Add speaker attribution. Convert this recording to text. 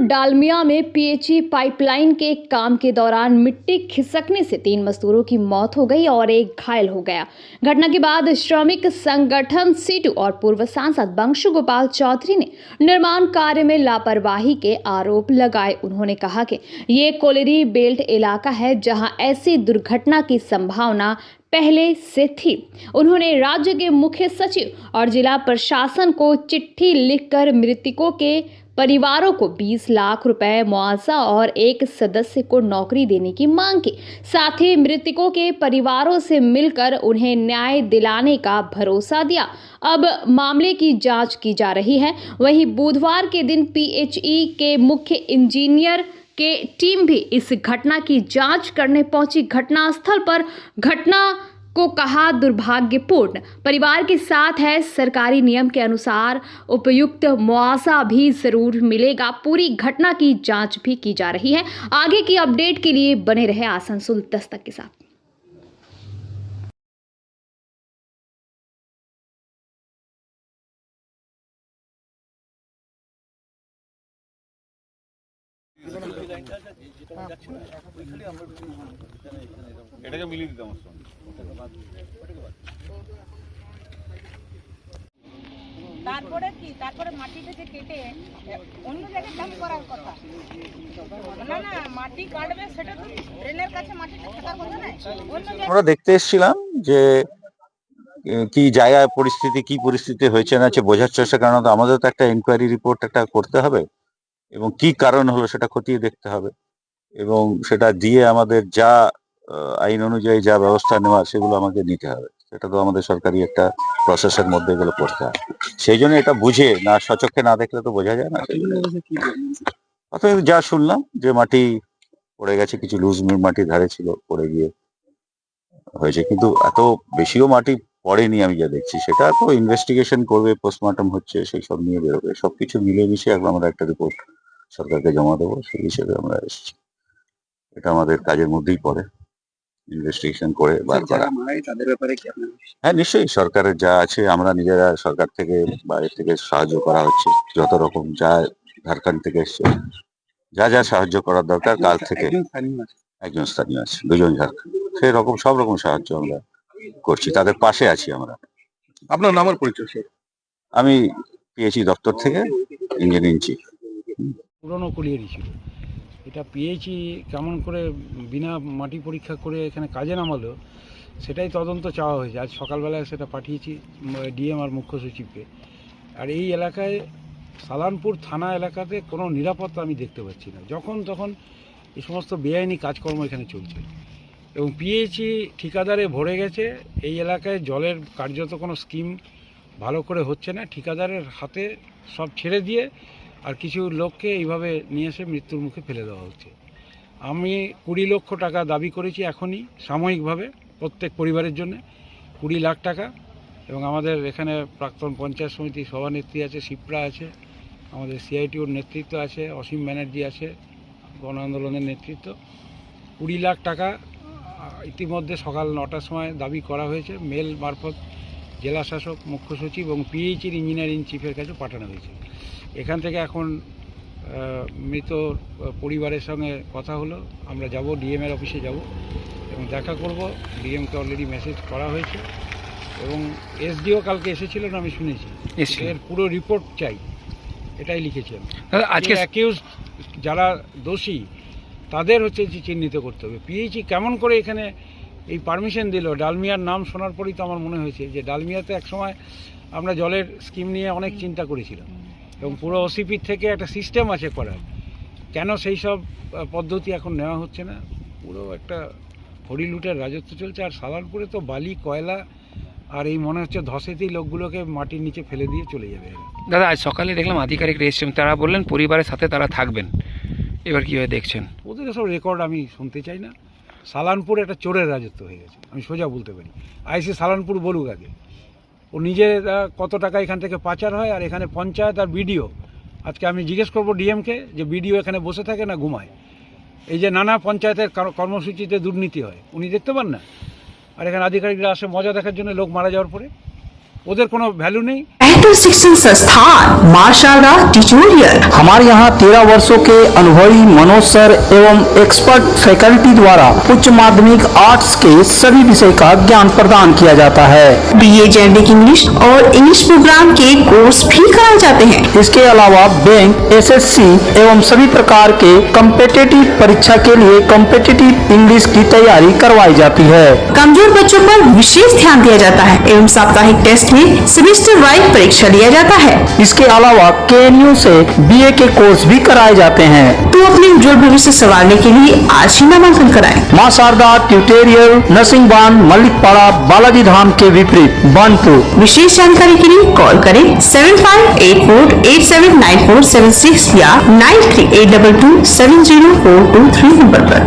Speaker 1: डालमिया में PHE pipeline के काम के दौरान मिट्टी खिसकने से 3 मजदूरों की मौत हो गई और एक घायल हो गया। घटना के बाद श्रमिक संगठन सीटू और पूर्व सांसद बंशु गोपाल चौधरी ने निर्माण कार्य में लापरवाही के आरोप लगाए। उन्होंने कहा कि ये कोलेरी बेल्ट इलाका है जहां ऐसी दुर्घटना की संभावना पहले से थी। उन्होंने राज्य के मुख्य सचिव और जिला प्रशासन को चिट्ठी लिखकर मृतकों के परिवारों को 20 लाख रुपए मुआवजा और एक सदस्य को नौकरी देने की मांग की। साथ ही मृतकों के परिवारों से मिलकर उन्हें न्याय दिलाने का भरोसा दिया। अब मामले की जांच की जा रही है। वहीं बुधवार के दिन पीएचई के मुख्य इंजीनियर के टीम भी इस घटना की जांच करने पहुंची। घटनास्थल पर घटना को कहा दुर्भाग्यपूर्ण। परिवार के साथ है, सरकारी नियम के अनुसार उपयुक्त मुआवजा भी जरूर मिलेगा। पूरी घटना की जांच भी की जा रही है। आगे की अपडेट के लिए बने रहे आसनसोल दस्तक के साथ।
Speaker 2: এটাকে মিলিয়ে দিতাম
Speaker 3: তারপরে কি তারপরে মাটিটা যে কেটে অন্য জায়গায় ডাম্প করার কথা না না মাটি কাটবে সেটা তো ড্রেনের কাছে মাটিটা থাকার কথা না অন্য জায়গায়
Speaker 4: আমরা দেখতে এসেছিলাম যে কি জায়গায় পরিস্থিতি হয়েছে না বোঝার চেষ্টা, কারণ আমাদের তো একটা ইনকোয়ারি রিপোর্ট একটা করতে হবে এবং কি কারণ হলো সেটা খতিয়ে দেখতে হবে এবং সেটা দিয়ে আমাদের যা আইন অনুযায়ী যা ব্যবস্থা নেওয়া সেগুলো আমাকে নিতে হবে। সেটা তো আমাদের সরকারি একটা প্রসেসের মধ্যে এগুলো করতে হয়। সেই জন্য এটা বুঝে না, সচক্ষে না দেখলে তো বোঝা যায় না। অতএব যা শুনলাম যে মাটি পড়ে গেছে, কিছু লুজ মাটি ধারে ছিল, পড়ে গিয়ে হয়েছে, কিন্তু এত বেশিও মাটি পড়েনি। আমি যা দেখছি সেটা তো ইনভেস্টিগেশন করবে, পোস্টমর্টম হচ্ছে, সেই সব নিয়ে বেরোবে। সবকিছু মিলে মিশে আমরা একটা রিপোর্ট সরকারকে জমা দেবো, সেই হিসেবে আমরা এসেছি। এটা আমাদের কাজের মধ্যেই পড়ে, ইনভেস্টিগেশন করে বার করা। হ্যাঁ, নিশ্চয়ই সরকারের যা আছে, আমরা নিজেরা সরকার থেকে বাইরে থেকে সাহায্য করা হচ্ছে, যত রকম যা ঝাড়খণ্ড থেকে এসছে, যা যা সাহায্য করার দরকার কাল থেকে। একজন স্থানীয় আছে, 2 জন ঝাড়খণ্ড, সেই রকম সব রকম সাহায্য আমরা করছি, তাদের পাশে আছি আমরা।
Speaker 2: আপনার নাম আর পরিচয় স্যার?
Speaker 4: আমি পিএইচই দপ্তর থেকে ইঞ্জিনিয়ারিং চিফ।
Speaker 5: পুরনো কলিয়ারি ছিল এটা। পিএইচই কেমন করে বিনা মাটি পরীক্ষা করে এখানে কাজে নামালো সেটাই তদন্ত চাওয়া হয়েছে। আজ সকালবেলায় সেটা পাঠিয়েছি ডিএম আর মুখ্য সচিবকে। আর এই এলাকায় সালানপুর থানা এলাকাতে কোনো নিরাপত্তা আমি দেখতে পাচ্ছি না। যখন তখন এই সমস্ত বেআইনি কাজকর্ম এখানে চলছে এবং পিএইচই ঠিকাদারে ভরে গেছে। এই এলাকায় জলের কার্যত কোনো স্কিম ভালো করে হচ্ছে না। ঠিকাদারের হাতে সব ছেড়ে দিয়ে আর কিছু লোককে এইভাবে নিয়ে এসে মৃত্যুর মুখে ফেলে দেওয়া হচ্ছে। আমি 20 লক্ষ টাকা দাবি করেছি এখনই সাময়িকভাবে প্রত্যেক পরিবারের জন্য 20 লাখ টাকা। এবং আমাদের এখানে প্রাক্তন পঞ্চায়েত সমিতির সভানেত্রী আছে, শিপ্রা আছে, আমাদের সিআইটিউর নেতৃত্ব আছে, অসীম ব্যানার্জি আছে, গণ আন্দোলনের নেতৃত্ব। 20 লাখ টাকা ইতিমধ্যে সকাল 9টার সময় দাবি করা হয়েছে। মেল মারফত জেলা শাসক, মুখ্য সচিব এবং পিএইচির ইঞ্জিনিয়ারিং চিফের কাছে পাঠানো হয়েছে। এখান থেকে এখন মৃত পরিবারের সঙ্গে কথা হলো, আমরা যাব ডিএমের অফিসে যাব এবং দেখা করব। ডিএমকে অলরেডি মেসেজ করা হয়েছে এবং এসডিও কালকে এসেছিল না, আমি শুনেছি। এর পুরো রিপোর্ট চাই, এটাই লিখেছি আমি। আজকে অ্যাকিউজ যারা দোষী তাদের হচ্ছে চিহ্নিত করতে হবে। পিএইচই কেমন করে এখানে এই পারমিশন দিল? ডালমিয়ার নাম শোনার পরেই তো আমার মনে হয়েছে যে ডালমিয়াতে একসময় আমরা জলের স্কিম নিয়ে অনেক চিন্তা করেছিলাম এবং পুরো ওসিপির থেকে একটা সিস্টেম আছে করার। কেন সেই সব পদ্ধতি এখন নেওয়া হচ্ছে না? পুরো একটা হরিলুটের রাজত্ব চলছে। আর সালানপুরে তো বালি, কয়লা আর এই মনে হচ্ছে ধসেতেই লোকগুলোকে মাটির নিচে ফেলে দিয়ে চলে যাবে।
Speaker 6: দাদা, আজ সকালে দেখলাম আধিকারিকরা এসেছেন, তারা বললেন পরিবারের সাথে তারা থাকবেন। এবার কীভাবে দেখছেন?
Speaker 5: ওদের সব রেকর্ড আমি শুনতে চাই না। সালানপুর একটা চোরের রাজত্ব হয়ে গেছে, আমি সোজা বলতে পারি। আইসি সালানপুর বলুক আগে, ও নিজে কত টাকা এখান থেকে পাচার হয়। আর এখানে পঞ্চায়েত আর বিডিও, আজকে আমি জিজ্ঞেস করবো ডিএমকে যে বিডিও এখানে বসে থাকে না ঘুমায়? এই যে নানা পঞ্চায়েতের কর্মসূচিতে দুর্নীতি হয়, উনি দেখতে পান না? আর এখানে আধিকারিকরা আসে মজা দেখার জন্য, লোক মারা যাওয়ার পরে। ওদের কোনো ভ্যালু নেই।
Speaker 7: बेहतर शिक्षण संस्थान मां शारदा ट्यूटोरियल।
Speaker 8: हमारे यहाँ 13 वर्षों के अनुभवी मनोज सर एवं एक्सपर्ट फैकल्टी द्वारा उच्च माध्यमिक आर्ट्स के सभी विषय का ज्ञान प्रदान किया जाता है।
Speaker 7: BA जेनेरिक इंग्लिश और इंग्लिश प्रोग्राम के कोर्स भी कराए जाते हैं।
Speaker 8: इसके अलावा बैंक, SSC एवं सभी प्रकार के कॉम्पिटिटिव परीक्षा के लिए कॉम्पिटिटिव इंग्लिश की तैयारी करवाई जाती है।
Speaker 7: कमजोर बच्चों पर विशेष ध्यान दिया जाता है एवं साप्ताहिक टेस्ट में सेमेस्टर वाइज परीक्षा लिया जाता है।
Speaker 8: इसके अलावा KNU से BA के कोर्स भी कराए जाते हैं।
Speaker 7: तो अपने उज्जवल भविष्य संवारने के लिए आज ही नामांकन कराएं।
Speaker 8: मां शारदा ट्यूटोरियल, नरसिंहबान, मल्लिकपाड़ा, बालाजी धाम के विपरीत बनपुर।
Speaker 7: विशेष जानकारी के लिए कॉल करें 7584879476 या 9382270423 नंबर पर।